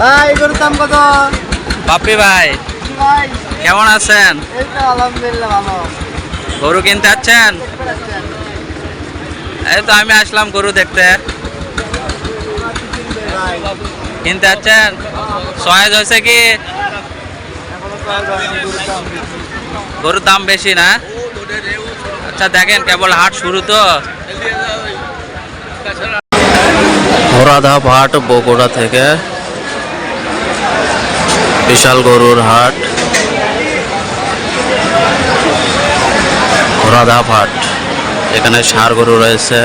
ভাই গরুর দাম কত? বাপ্পি ভাই ভাই কেমন আছেন? এই তো আলহামদুলিল্লাহ ভালো। গরু কিনতে যাচ্ছেন? এই তো আমি আসলাম গরু দেখতে। ভাই কিনতে যাচ্ছেন? সহজ হয়েছে কি? এখনো কয় হয়নি, গরুর দাম বেশি। গরুর দাম বেশি না? আচ্ছা দেখেন কেবল হাট শুরু তো। ঘোড়াধাপ হাট বগুড়া থেকে বিশাল গরুর হাট ঘোড়াধাপ হাট। এখানে ষাঁড় গরু রয়েছে,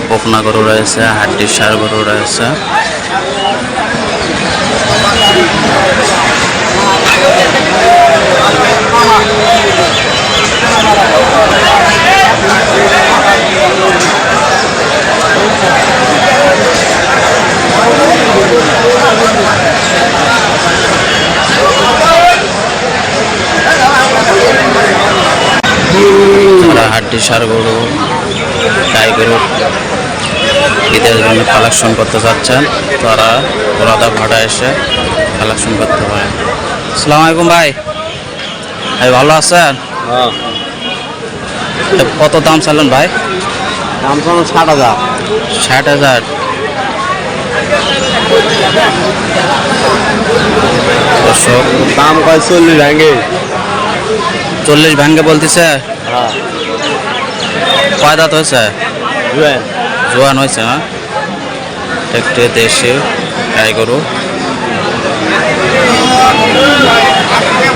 বকনা গরু রয়েছে, হাড্ডির ষাঁড় গরু রয়েছে। যারা হাড্ডি ষাঁড় গরু, গাই গরু ঈদের জন্য কালেকশন করতে চাচ্ছেন তারা ঘোড়াধাপ হাটে এসে কালেকশন করতে পারেন। আসসালামু আলাইকুম ভাই। ভাই ভালো আছেন? এটা কত দাম চালেন ভাই? দাম তো 60,000। 60,000। দর্শক দাম কয় 40 ভাঙে। 40 ভাঙ্গে বলতেছে। হ্যাঁ কয় দাঁত হয়েছে? জুয়েন জোয়ান হয়েছে না? একটি দেশি গাই গরু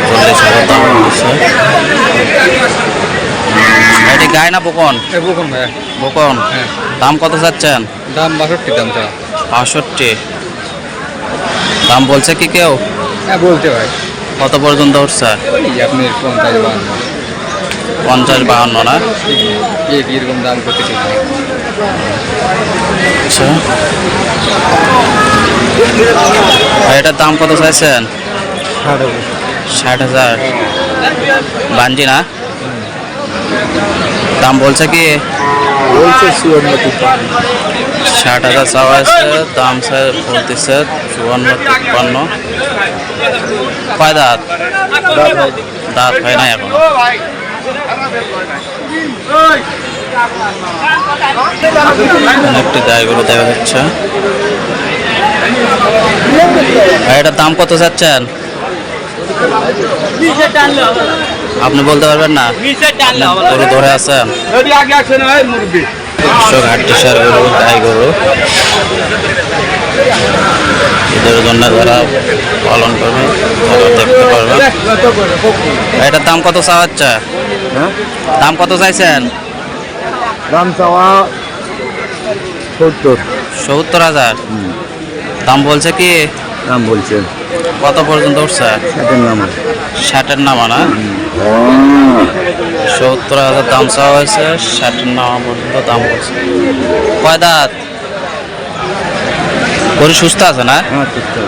40,000 দাম হয়েছে। এটি গাই না বকন? বকুন ভাই, বকন। হ্যাঁ। দাম কত চাচ্ছেন? দাম 62 দাম চা। 65 দাম বলছে কি কেউ? হ্যাঁ বলতে ভাই, কত পর্যন্ত উঠছে? এই আপনি 50-52 50-52 না? এরকম দাম করতে ঠিক নেই। আচ্ছা ভাই, এটার দাম কত চাইছেন? 60,000। বাঞ্জি না? দাম বলছে কি? বলছে 60,000 চাওয়া আছে, দাম বলতেছে 54-53। কয় দাঁত? দাঁত হয় না এখন। একটি গাই গরু দেখা যাচ্ছে। ভাই, এটার দাম কত চাচ্ছেন? আপনি বলতে পারবেন না? গরু ধরে আছেন? হাড্ডি ষাঁড় গরু, গাই গরু এদের জন্য যারা পালন করবে তারা দেখতে পারবেন। এটার দাম কত চাওয়া হচ্ছে? দাম কত চাইছেন? দাম চাওয়া 70। 70,000। দাম বলছে কি? দাম বলছে কত পর্যন্ত উঠছে? 60-এর নামা না? 70,000 দাম চাওয়া হয়েছে, 60-এর নামা পর্যন্ত দাম বলছে। কয় দাঁত? গরু সুস্থ আছে না? হ্যাঁ ঠিক আছে।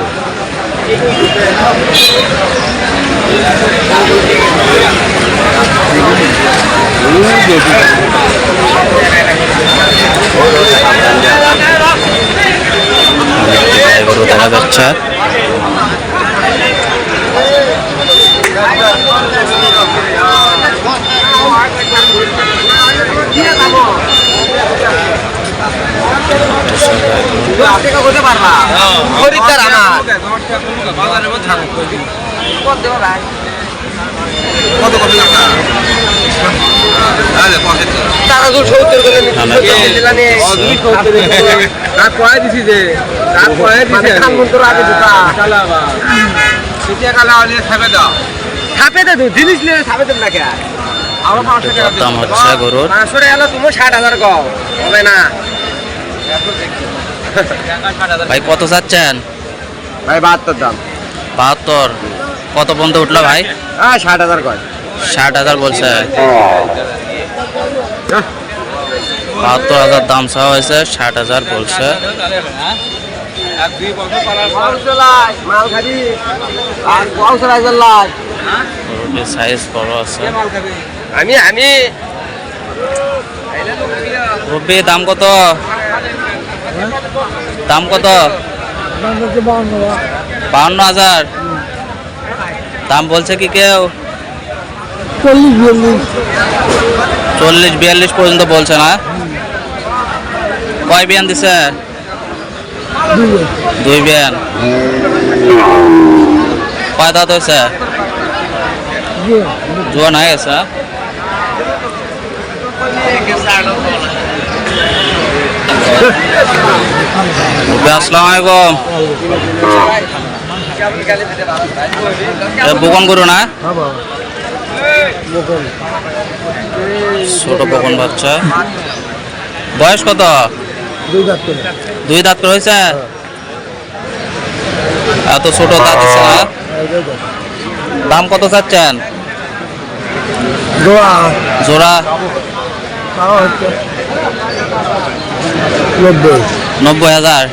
একটি গাই গরু দেখা যাচ্ছে। দাম হচ্ছে গরুর। 60,000 না ভাই কত চাচ্ছেন? ভাই 72 দাম। 72। কত পর্যন্ত উঠলো ভাই? হ্যাঁ 60,000 কয়। 60,000 বলছে। 72,000 দাম চাওয়া হয়েছে, 60,000 বলছে। গরুটির সাইজ বড় আছে। আমি রুবি দাম কত? দাম কত? 52,000 দাম বলছে কি কেউ? 40-42 পর্যন্ত বলছে না? কয় বিয়ান দিছে? 2 বিয়ান। কয় দাঁত হয়েছে? জোয়ান হয়ে গেছে। আসসালামু আলাইকুম। বকন গরু না? ছোট বকন বাচ্চা। বয়স কত? 2 দাঁত করে হয়েছে। এত ছোট দাঁত আছে না? দাম কত চাচ্ছেন? জোড়া 90,000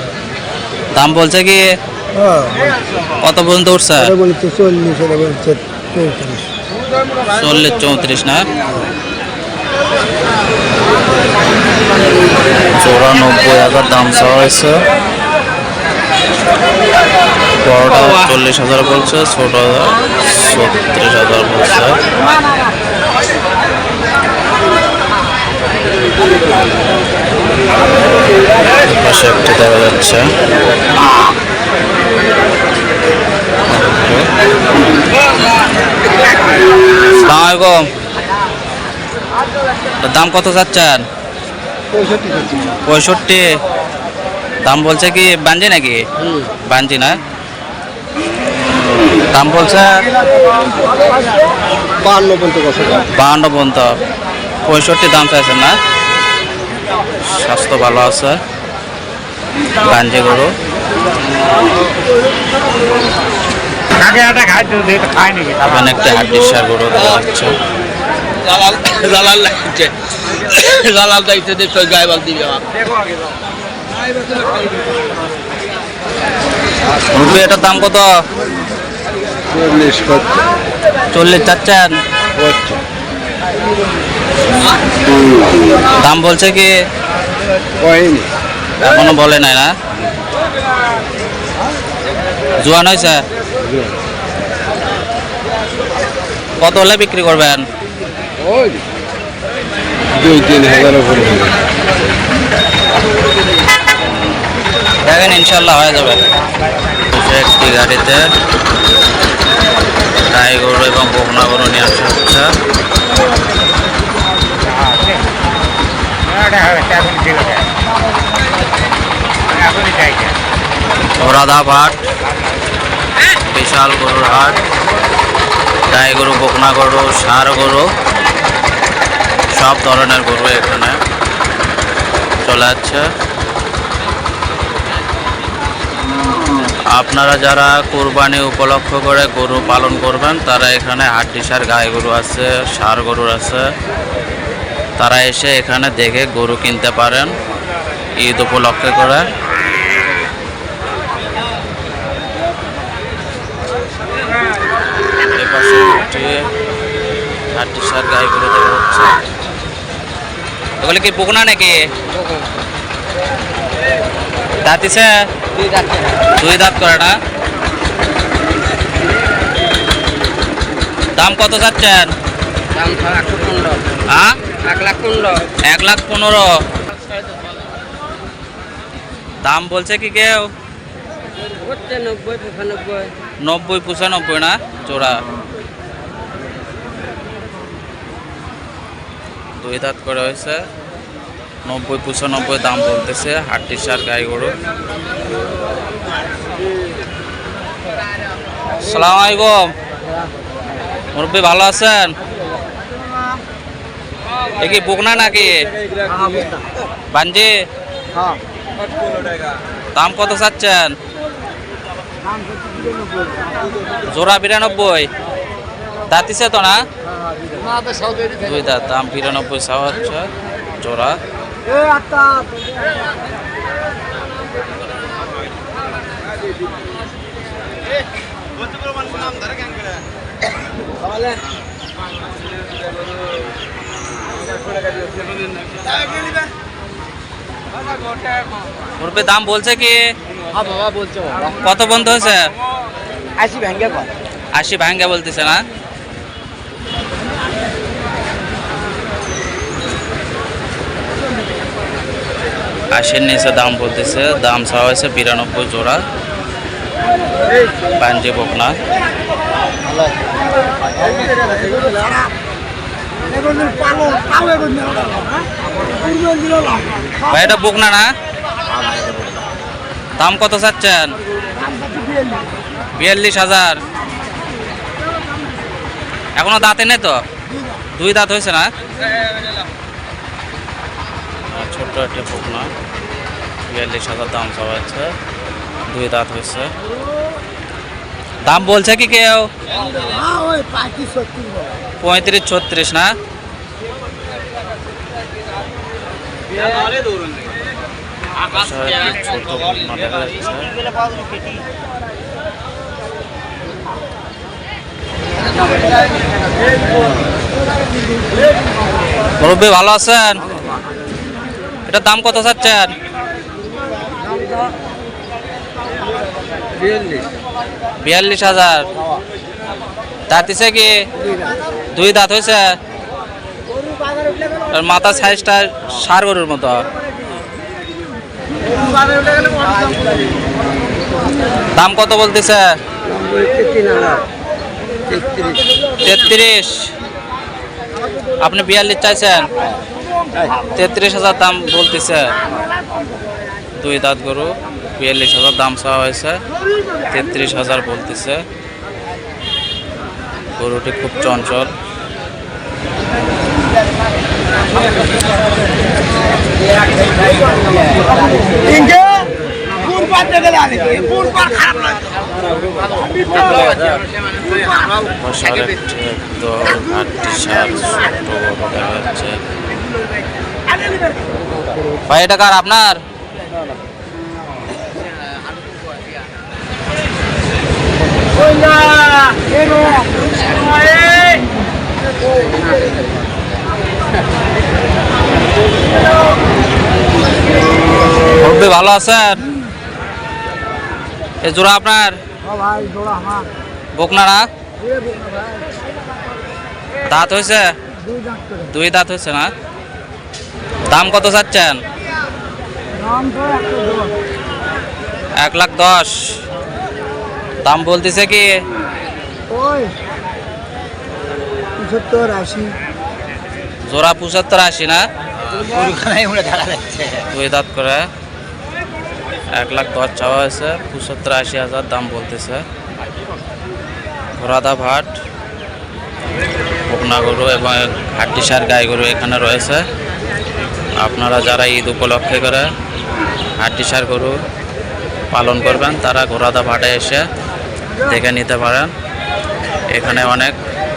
দাম বলছে কি? কত পর্যন্ত উঠছে? 40-34 না? জোড়া 90,000 দাম চাওয়া হয়েছে। বড়টা 40,000 বলছে, ছোট 36,000 বলছে। পাশে একটি দেখা যাচ্ছে। আসসালামু আলাইকুম। দাম কত চাচ্ছেন? 65 দাম বলছে কি? বাঞ্জি নাকি? বাঞ্জি না? দাম বলছে 52 পর্যন্ত। 65 দাম চাইছেন না? স্বাস্থ্য ভালো আছে, বাঞ্জি গরু। এখানে একটি হাড্ডির সার গরু দেখা যাচ্ছে। এটার দাম কত? 40 চাচ্ছেন? দাম বলছে কি? এখনো বলে নাই না? জোয়ান হয়েছে? কত হলে বিক্রি করবেন? 2-3,000 দেখেন ইনশাল্লাহ হয়ে যাবে। একটি গাড়িতে গাই গরু এবং বকনা গরু নিয়ে আসা হচ্ছে। ওরাদাব হাট বিশাল গরুর হাট। গাই গরু, বকনা গরু, ষাঁড় গরু, সব ধরনের গরু এখানে চলে যাচ্ছে। আপনারা যারা কুরবানি উপলক্ষ করে গরু পালন করবেন তারা এখানে হাড্ডিসার গাই গরু আছে, ষাঁড় গরুর আছে, তারা এসে এখানে দেখে গরু কিনতে পারেন ঈদ উপলক্ষে করে। এপাশে হাড্ডিসার গাই গরু দেখা হচ্ছে। ওগুলো কি বকনা নাকি? দাঁতিছে? 2 দাঁত করে না? দাম কত চাচ্ছেন? দাম 1,15,000। হ্যাঁ, 1,15,000। 1,15,000 দাম বলছে কি কেউ? হচ্ছে 90-95। 90-95 না জোড়া? 2 দাঁত করে হয়েছে। 90-95 দাম বলতেছে হাড্ডির সার গাই গরু। আসসালামু আলাইকুম। মুরব্বি ভালো আছেন? এ কি বকনা নাকি? বাঞ্জি? দাম কত চাচ্ছেন? জোড়া 92? দাঁতিছে তো না? 2 দাঁত, দাম 92 চাওয়া হচ্ছে জোড়া। মুরব্বি দাম বলছে কি? হ্যাঁ বাবা বলছো বাবা কত বন্ধ হয়েছে? 80 ভেঙে কর 80 ভাঙ্গা বলতেছে না? আশির নিচে দাম বলতেছে, দাম চাওয়া হয়েছে 92 জোড়া। পাঞ্জি বকনা। ভাই এটা বকনা না? দাম কত চাচ্ছেন? 42,000। এখনো দাঁতে নেই তো? 2 দাঁত হয়েছে না? ছোট্ট একটা বকনা, 42,000 দাম চাওয়া হচ্ছে, 2 দাঁত হয়েছে। দাম বলছে কি কেউ? 35-36 না? ছোট বকনা দেখা যাচ্ছে। মুরব্বী ভালো আছেন? এটার দাম কত চাচ্ছেন? 42,000। দাঁত হয়েছে কি? 2 দাঁত হয়েছে। আর মাথা সাইজটা ষাঁড় গরুর মতো। দাম কত বলতেছে? 33। আপনি 42 চাইছেন? 33,000 দাম বলতেছে। 2 দাঁত গরু, 42,000 দাম চাওয়া হয়েছে, 33,000 বলতেছে। গরুটি খুব চঞ্চল। ভাই এটা কার আপনার? ভালো আছেন? এ জোড়া আপনার? বকনা না? দাঁত হয়েছে? 2 দাঁত হয়েছে না? দাম কত চাচ্ছেন? 1,10,000 দাম বলতেছে কি? 75-80 জোড়া 75-80 না? 2 দাঁত করে 1,10,000 চাওয়া হয়েছে, 75-80,000 দাম বলতেছে। ঘোড়াদা ভাট, বকনা গরু এবং হাড্ডিসার গাই গরু এখানে রয়েছে। আপনারা যারা ঈদ উপলক্ষে করে হাড্ডিসার গরু পালন করবেন তারা ঘোড়াদা ভাটে এসে দেখে নিতে পারেন। এখানে অনেক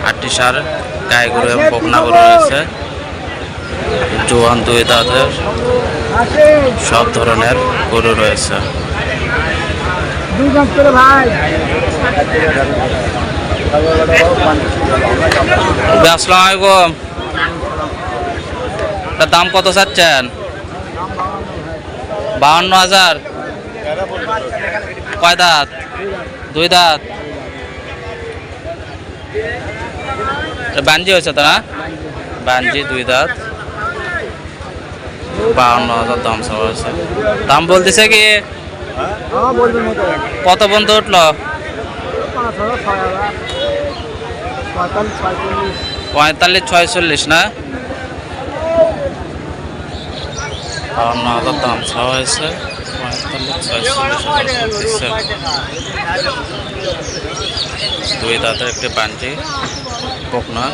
হাড্ডিসার গাই গরু এবং বকনা গরু রয়েছে। জোয়ান 2 দাঁতের সব ধরনের গরু রয়েছে। আসসালামু আলাইকুম। তার দাম কত চাচ্ছেন? 52,000। কয় দাঁত? 2 দাঁত। বাঞ্জি হয়েছে তো না? বাঞ্জি 2 দাঁত, 52,000 দাম চাওয়া হয়েছে। দাম বলতেছে কি? কত বন্ধু উঠলো? 45-46 না? 52,000 দাম চাওয়া হয়েছে, 45-46 2 দাঁতের একটি বাঞ্জি বকনা।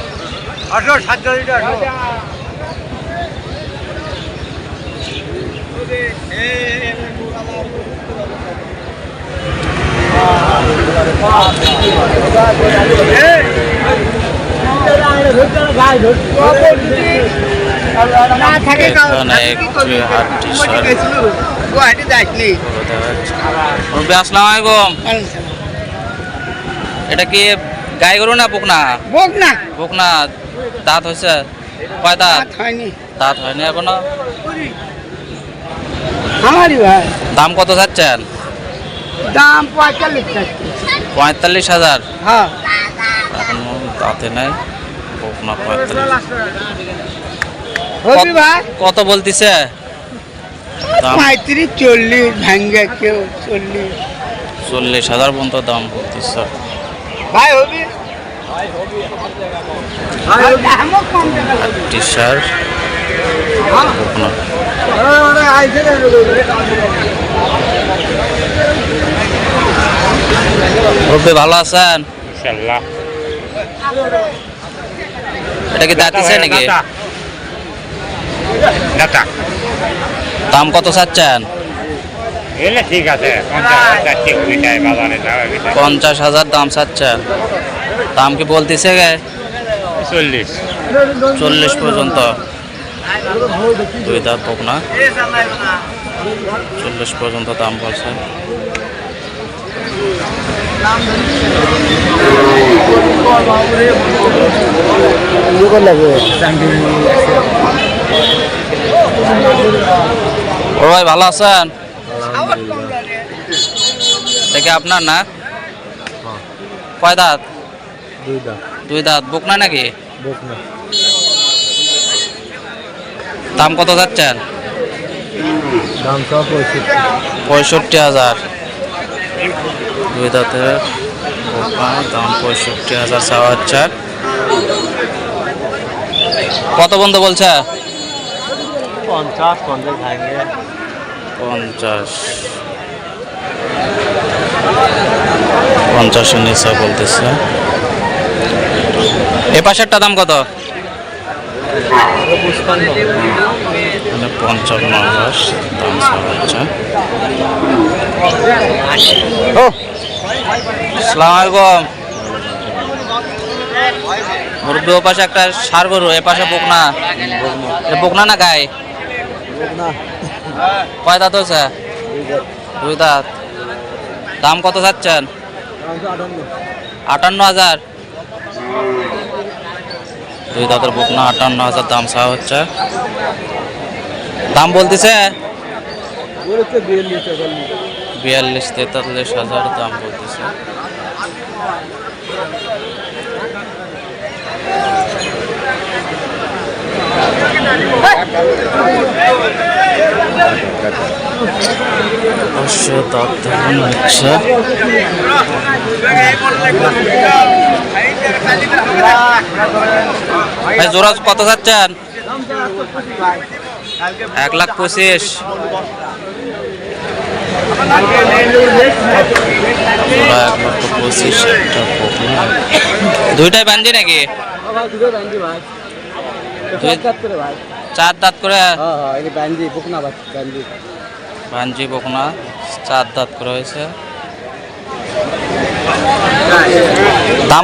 আসসালামু আলাইকুম। এটা কি গাই গরু না বকনা? বকনা। বকনা। দাঁত হয়েছে? কয় দাঁত? হয়নি। দাঁত হয়নি এখনো। আমারই ভাই। দাম কত চাচ্ছেন? দাম 45 টাকা। 45,000। হ্যাঁ এখন তাতে নাই বকনা 45। হবি ভাই কত বলতিছে দাম? 35 40 ভাঙ্গে কেউ 40। 40,000 পর্যন্ত দাম বলতিছে। ভাই হবি আমও কম টাকা টি শার্ট বকনা। আরে আইছে রে রব্বে ভালো আছেন? ইনশাআল্লাহ। এটা কি দাঁতিছে নাকি? দাতা দাম কত চাচ্ছেন? এলে ঠিক আছে 50,000 ঠিক মিটাই বাজারে যাবে মিটাই 50,000 দাম চাচ্ছেন। দাম কি বলতিছে গে? 40 40 পর্যন্ত। দুই দাঁত বকনা 40 পর্যন্ত দাম বলছে। ও ভাই ভালো আছেন? দেখে আপনার না কয় দাঁত? দুই দাঁত বকনা নাকি? দাম কত যাচ্ছেন? দাম তো 65,000। দুই দাঁতের বকনা দাম 65,000 চাওয়া হচ্ছে। কত বন্ধু বলছে? 50 ভাঙ্গে 50 নিচে বলতেছে। এ পাশেরটা দাম কত? 55,000 দাম চাওয়া হচ্ছে। আসসালামু আলাইকুম। মুরব্বী ও পাশে একটা ষাঁড় গরু, এ পাশে বকনা। এটা বকনা না গাই? কয় দাঁত হয়েছে? দুই দাঁত। দাম কত চাচ্ছেন? 58,000। দুই দাঁতের বকনা 58,000 দাম চাওয়া হচ্ছে। দাম বলতেছে 42-43,000 দাম বলতেছে। অবশ্য দাঁত ধারণ হচ্ছে। ভাই জোড়া কত যাচ্ছেন? 1,25,000। জোড়া 1,25,000। দুইটাই বান্ধি নাকি? চার দাঁত করে বাঞ্জি বকনা 4 দাঁত করে হয়েছে। দাম